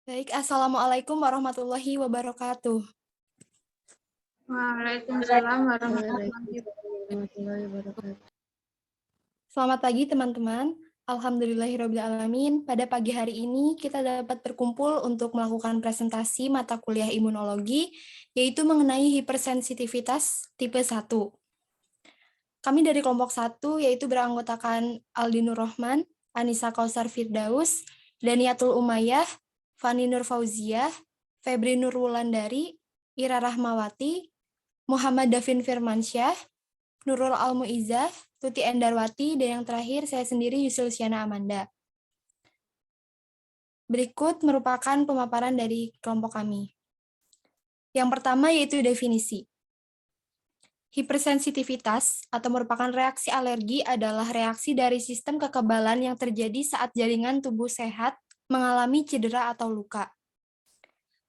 Baik, Assalamualaikum warahmatullahi wabarakatuh. Waalaikumsalam warahmatullahi Waalaikumsalam warahmatullahi wabarakatuh. Selamat pagi teman-teman. Alhamdulillahirrabbilalamin. Pada pagi hari ini kita dapat berkumpul untuk melakukan presentasi mata kuliah imunologi, yaitu mengenai hipersensitivitas tipe 1. Kami dari kelompok 1, yaitu beranggotakan Aldi Nur Rahman, Anissa Kausar Firdaus, Daniatul Umayyah, Fani Nur Fauziah, Febri Nur Wulandari, Ira Rahmawati, Muhammad Davin Firmansyah, Nurul Almuizah, Tuti Endarwati, dan yang terakhir saya sendiri Yusil Syana Amanda. Berikut merupakan pemaparan dari kelompok kami. Yang pertama yaitu definisi. Hipersensitivitas atau merupakan reaksi alergi adalah reaksi dari sistem kekebalan yang terjadi saat jaringan tubuh sehat mengalami cedera atau luka.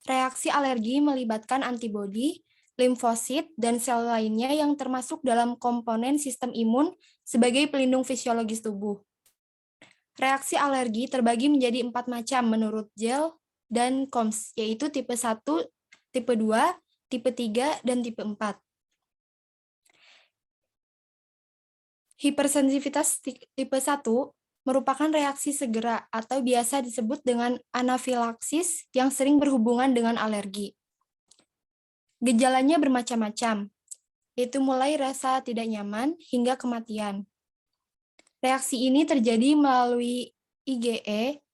Reaksi alergi melibatkan antibodi, limfosit, dan sel lainnya yang termasuk dalam komponen sistem imun sebagai pelindung fisiologis tubuh. Reaksi alergi terbagi menjadi 4 macam menurut Gel dan Combs, yaitu tipe 1, tipe 2, tipe 3, dan tipe 4. Hipersensitivitas tipe 1 merupakan reaksi segera atau biasa disebut dengan anafilaksis yang sering berhubungan dengan alergi. Gejalanya bermacam-macam, yaitu mulai rasa tidak nyaman hingga kematian. Reaksi ini terjadi melalui IgE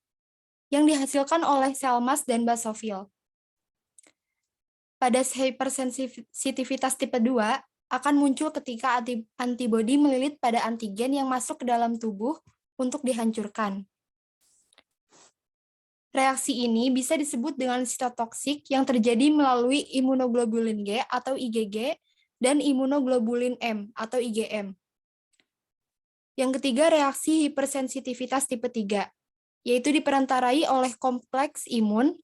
yang dihasilkan oleh sel mast dan basofil. Pada hipersensitivitas tipe 2 akan muncul ketika antibodi melilit pada antigen yang masuk ke dalam tubuh untuk dihancurkan. Reaksi ini bisa disebut dengan sitotoksik yang terjadi melalui imunoglobulin G atau IgG dan imunoglobulin M atau IgM. Yang ketiga, reaksi hipersensitivitas tipe 3, yaitu diperantarai oleh kompleks imun,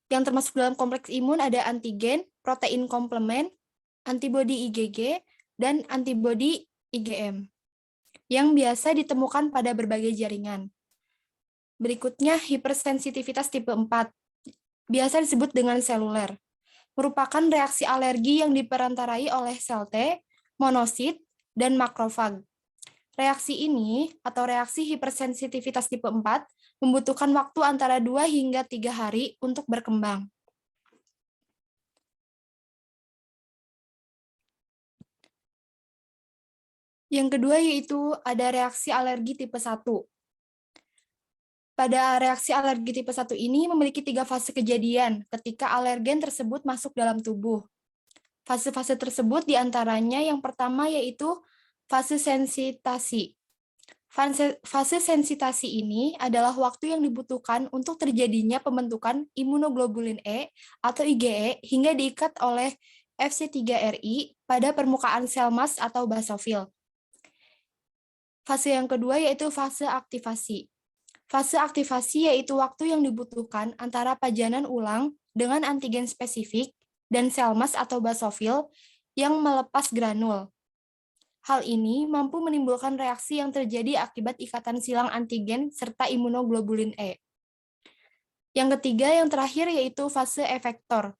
yang termasuk dalam kompleks imun ada antigen, protein komplement, antibodi IgG, dan antibodi IgM, yang biasa ditemukan pada berbagai jaringan. Berikutnya, hipersensitivitas tipe 4, biasa disebut dengan seluler, merupakan reaksi alergi yang diperantarai oleh sel T, monosit, dan makrofag. Reaksi ini, atau reaksi hipersensitivitas tipe 4, membutuhkan waktu antara 2 hingga 3 hari untuk berkembang. Yang kedua yaitu ada reaksi alergi tipe 1. Pada reaksi alergi tipe 1 ini memiliki 3 fase kejadian ketika alergen tersebut masuk dalam tubuh. Fase-fase tersebut diantaranya yang pertama yaitu fase sensitasi. Fase sensitasi ini adalah waktu yang dibutuhkan untuk terjadinya pembentukan imunoglobulin E atau IgE hingga diikat oleh FC3RI pada permukaan sel mast atau basofil. Fase yang kedua yaitu fase aktivasi. Fase aktivasi yaitu waktu yang dibutuhkan antara pajanan ulang dengan antigen spesifik dan sel mast atau basofil yang melepas granul. Hal ini mampu menimbulkan reaksi yang terjadi akibat ikatan silang antigen serta imunoglobulin E. Yang ketiga, yang terakhir yaitu fase efektor.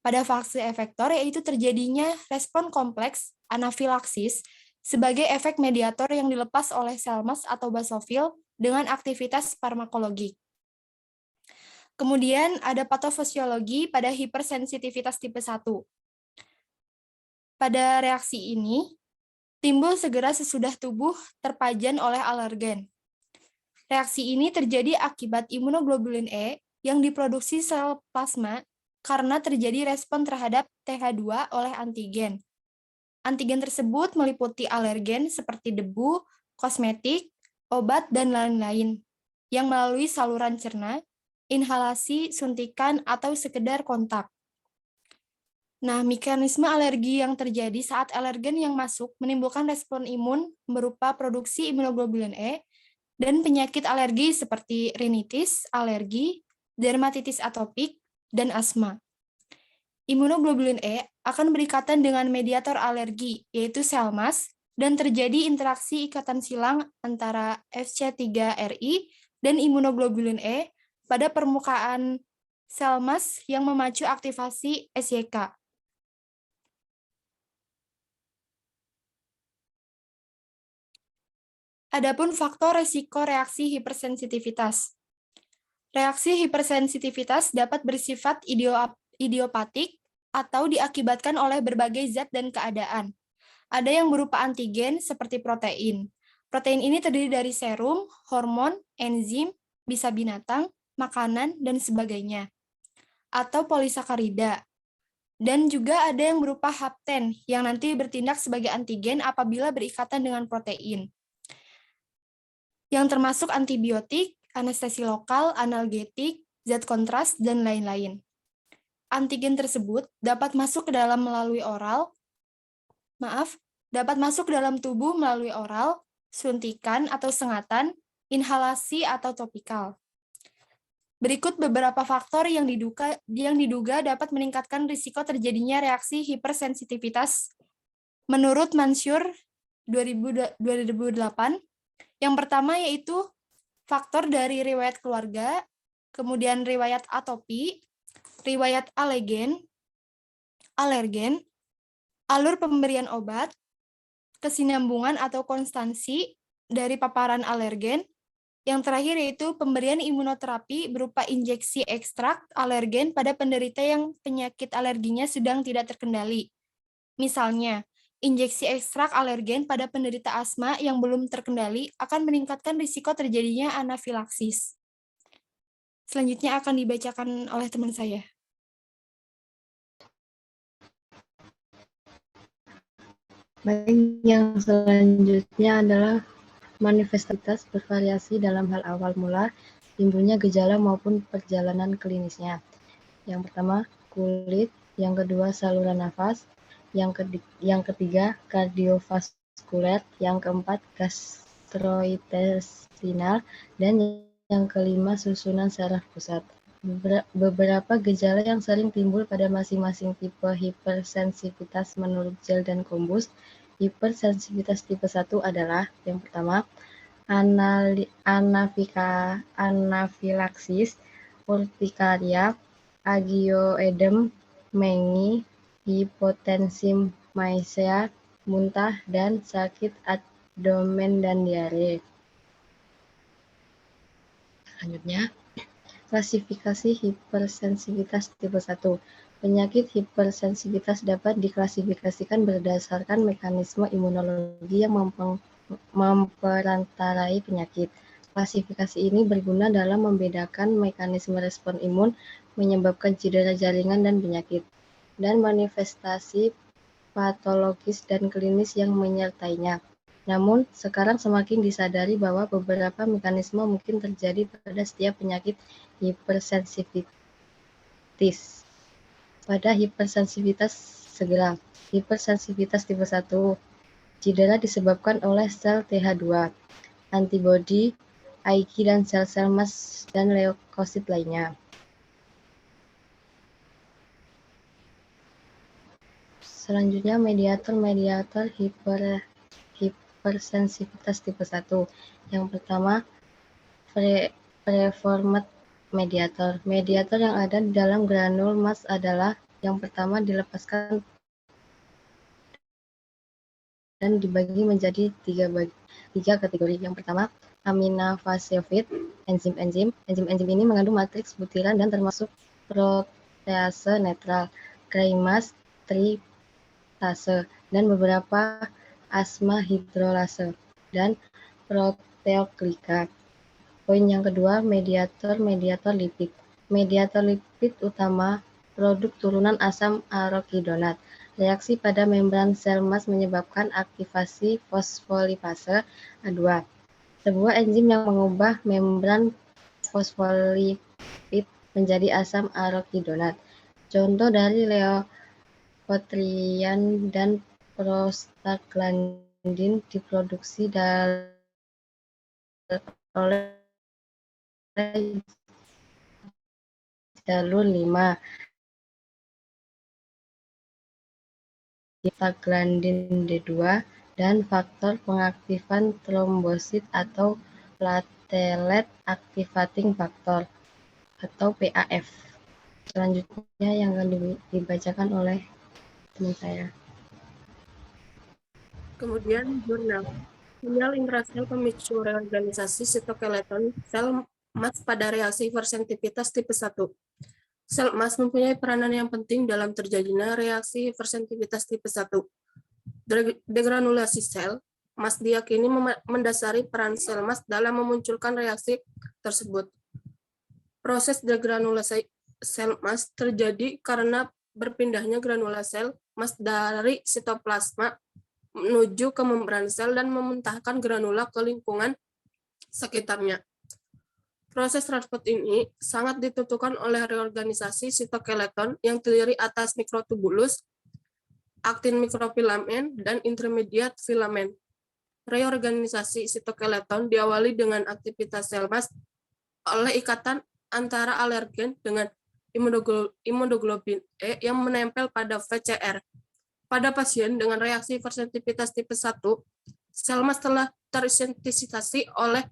Pada fase efektor yaitu terjadinya respon kompleks anafilaksis sebagai efek mediator yang dilepas oleh sel mast atau basofil dengan aktivitas farmakologik. Kemudian ada patofisiologi pada hipersensitivitas tipe 1. Pada reaksi ini, timbul segera sesudah tubuh terpajan oleh alergen. Reaksi ini terjadi akibat imunoglobulin E yang diproduksi sel plasma karena terjadi respon terhadap TH2 oleh antigen. Antigen tersebut meliputi alergen seperti debu, kosmetik, obat, dan lain-lain yang melalui saluran cerna, inhalasi, suntikan, atau sekedar kontak. Nah, mekanisme alergi yang terjadi saat alergen yang masuk menimbulkan respon imun berupa produksi imunoglobulin E dan penyakit alergi seperti rinitis, alergi, dermatitis atopik, dan asma. Imunoglobulin E akan berikatan dengan mediator alergi, yaitu sel mast, dan terjadi interaksi ikatan silang antara FC3RI dan imunoglobulin E pada permukaan sel mas yang memacu aktivasi SYK. Adapun faktor resiko reaksi hipersensitivitas. Reaksi hipersensitivitas dapat bersifat idiopatik atau diakibatkan oleh berbagai zat dan keadaan. Ada yang berupa antigen seperti protein. Protein ini terdiri dari serum, hormon, enzim, bisa binatang, makanan, dan sebagainya. Atau polisakarida. Dan juga ada yang berupa hapten yang nanti bertindak sebagai antigen apabila berikatan dengan protein. Yang termasuk antibiotik, anestesi lokal, analgetik, zat kontras, dan lain-lain. Antigen tersebut dapat masuk ke dalam dapat masuk ke dalam tubuh melalui oral, suntikan atau sengatan, inhalasi atau topikal. Berikut beberapa faktor yang diduga dapat meningkatkan risiko terjadinya reaksi hipersensitivitas menurut Mansur 2008. Yang pertama yaitu faktor dari riwayat keluarga, kemudian riwayat atopi, riwayat alergen, alur pemberian obat, kesinambungan atau konstansi dari paparan alergen. Yang terakhir yaitu pemberian imunoterapi berupa injeksi ekstrak alergen pada penderita yang penyakit alerginya sedang tidak terkendali. Misalnya, injeksi ekstrak alergen pada penderita asma yang belum terkendali akan meningkatkan risiko terjadinya anafilaksis. Selanjutnya akan dibacakan oleh teman saya. Baik, yang selanjutnya adalah manifestasitas bervariasi dalam hal awal mula, timbulnya gejala maupun perjalanan klinisnya. Yang pertama, kulit. Yang kedua, saluran nafas. Yang ketiga, kardiovaskuler. Yang keempat, gastrointestinal. Dan yang kelima, susunan saraf pusat. Beberapa gejala yang sering timbul pada masing-masing tipe hipersensitivitas menurut Gel dan Combus. Hipersensitivitas tipe 1 adalah yang pertama, anafilaksis, urtikaria, angioedem, mengi, hipotensi maesea, muntah, dan sakit abdomen dan diare. Selanjutnya, klasifikasi hipersensitivitas tipe 1. Penyakit hipersensitivitas dapat diklasifikasikan berdasarkan mekanisme imunologi yang memperantarai penyakit. Klasifikasi ini berguna dalam membedakan mekanisme respon imun menyebabkan cedera jaringan dan penyakit, dan manifestasi patologis dan klinis yang menyertainya. Namun, sekarang semakin disadari bahwa beberapa mekanisme mungkin terjadi pada setiap penyakit hipersensitivitas. Pada hipersensitivitas segera, hipersensitivitas tipe 1, cedera disebabkan oleh sel TH2, antibodi, IgG dan sel-sel mas dan leukosit lainnya. Selanjutnya, mediator hipersensitivitas tipe 1. Yang pertama, preformed mediator. Mediator yang ada di dalam granul mas adalah yang pertama dilepaskan dan dibagi menjadi tiga kategori. Yang pertama, aminofosfat, enzim-enzim. Enzim-enzim ini mengandung matriks butiran dan termasuk protease netral, krimase, tritase, dan beberapa asma hidrolase, dan proteoglika. Poin yang kedua, mediator lipid. Mediator lipid utama produk turunan asam arokidonat. Reaksi pada membran sel mas menyebabkan aktivasi fosfolipase A2, sebuah enzim yang mengubah membran fosfolipid menjadi asam arokidonat. Contoh dari leukotrien dan prostaglandin diproduksi oleh jalur 5, prostaglandin D2, dan faktor pengaktifan trombosit atau platelet activating factor atau PAF. Selanjutnya yang akan dibacakan oleh teman saya. Kemudian jurnal. Sinyal intrasel pemicu reorganisasi sitoskeleton sel emas pada reaksi hipersensitivitas tipe 1. Sel emas mempunyai peranan yang penting dalam terjadinya reaksi hipersensitivitas tipe 1. Degranulasi sel emas diyakini mendasari peran sel emas dalam memunculkan reaksi tersebut. Proses degranulasi sel emas terjadi karena berpindahnya granula sel emas dari sitoplasma menuju ke membran sel dan memuntahkan granula ke lingkungan sekitarnya. Proses transport ini sangat ditentukan oleh reorganisasi sitoskeleton yang terdiri atas mikrotubulus, aktin mikrofilamen, dan intermediat filamen. Reorganisasi sitoskeleton diawali dengan aktivitas sel emas oleh ikatan antara alergen dengan imunoglobulin E yang menempel pada VCR. Pada pasien dengan reaksi hipersensitivitas tipe 1, sel emas telah tersensitisasi oleh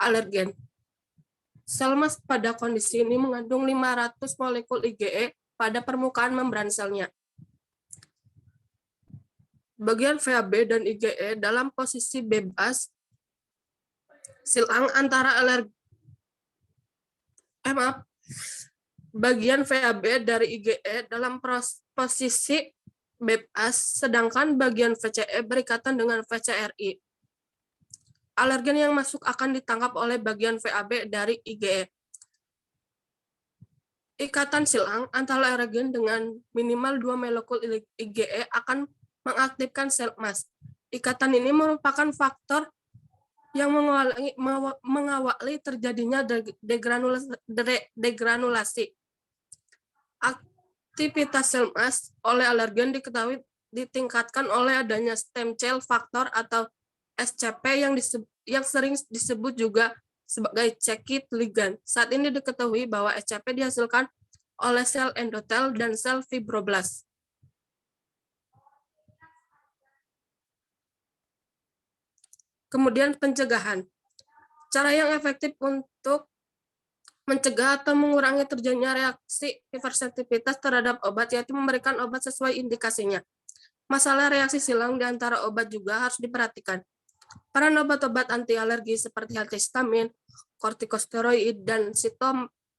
alergen. Sel emas pada kondisi ini mengandung 500 molekul IgE pada permukaan membran selnya. Bagian VAB dan IgE dalam posisi bebas silang antara bagian VAB dari IgE dalam posisi bebas, sedangkan bagian VCE berikatan dengan VCRI. Alergen yang masuk akan ditangkap oleh bagian VAB dari IgE. Ikatan silang antara alergen dengan minimal 2 molekul IgE akan mengaktifkan sel emas. Ikatan ini merupakan faktor yang mengawali terjadinya degranulasi. Aktivitas sel emas oleh alergen diketahui ditingkatkan oleh adanya stem cell factor atau SCP yang sering disebut juga sebagai checkpoint ligand. Saat ini diketahui bahwa SCP dihasilkan oleh sel endotel dan sel fibroblast. Kemudian pencegahan. Cara yang efektif untuk mencegah atau mengurangi terjadinya reaksi hipersensitivitas terhadap obat yaitu memberikan obat sesuai indikasinya. Masalah reaksi silang di antara obat juga harus diperhatikan. Peran obat-obat anti alergi seperti antihistamin, kortikosteroid, dan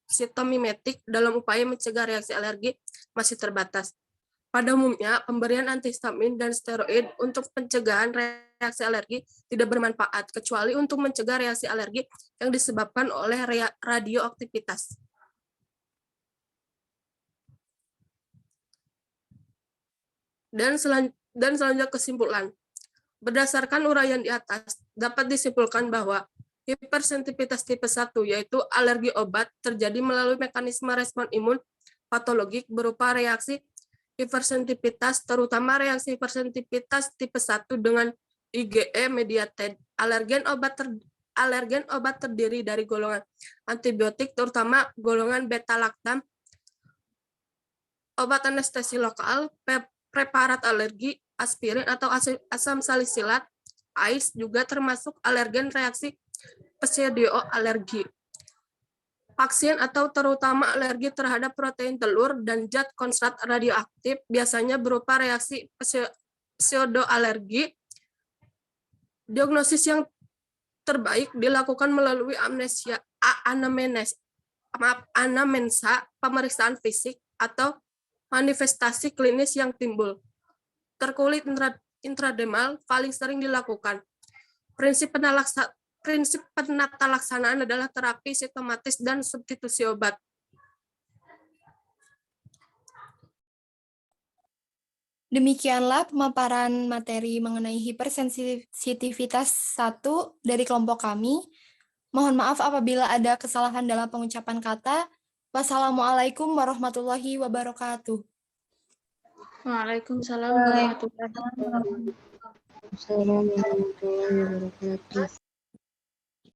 sitomimetik dalam upaya mencegah reaksi alergi masih terbatas. Pada umumnya, pemberian antihistamin dan steroid untuk pencegahan reaksi alergi tidak bermanfaat, kecuali untuk mencegah reaksi alergi yang disebabkan oleh radioaktivitas. Dan selanjutnya kesimpulan. Berdasarkan uraian di atas, dapat disimpulkan bahwa hipersensitivitas tipe 1, yaitu alergi obat, terjadi melalui mekanisme respon imun patologik berupa reaksi hipersensitivitas, terutama reaksi hipersensitivitas tipe 1 dengan IgE mediated. Alergen obat terdiri dari golongan antibiotik, terutama golongan beta-laktam, obat anestesi lokal, preparat alergi, aspirin atau asam salisilat, AIS juga termasuk alergen reaksi pseudoalergi. Vaksin atau terutama alergi terhadap protein telur dan zat konsentrat radioaktif biasanya berupa reaksi pseudoalergi. Diagnosis yang terbaik dilakukan melalui anamnesa, pemeriksaan fisik, atau manifestasi klinis yang timbul. Terkulit intradermal paling sering dilakukan. Prinsip penata laksanaan adalah terapi simptomatis dan substitusi obat. Demikianlah pemaparan materi mengenai hipersensitivitas 1 dari kelompok kami. Mohon maaf apabila ada kesalahan dalam pengucapan kata. Wassalamualaikum warahmatullahi wabarakatuh. Waalaikumsalam warahmatullahi wabarakatuh. Assalamualaikum warahmatullahi wabarakatuh.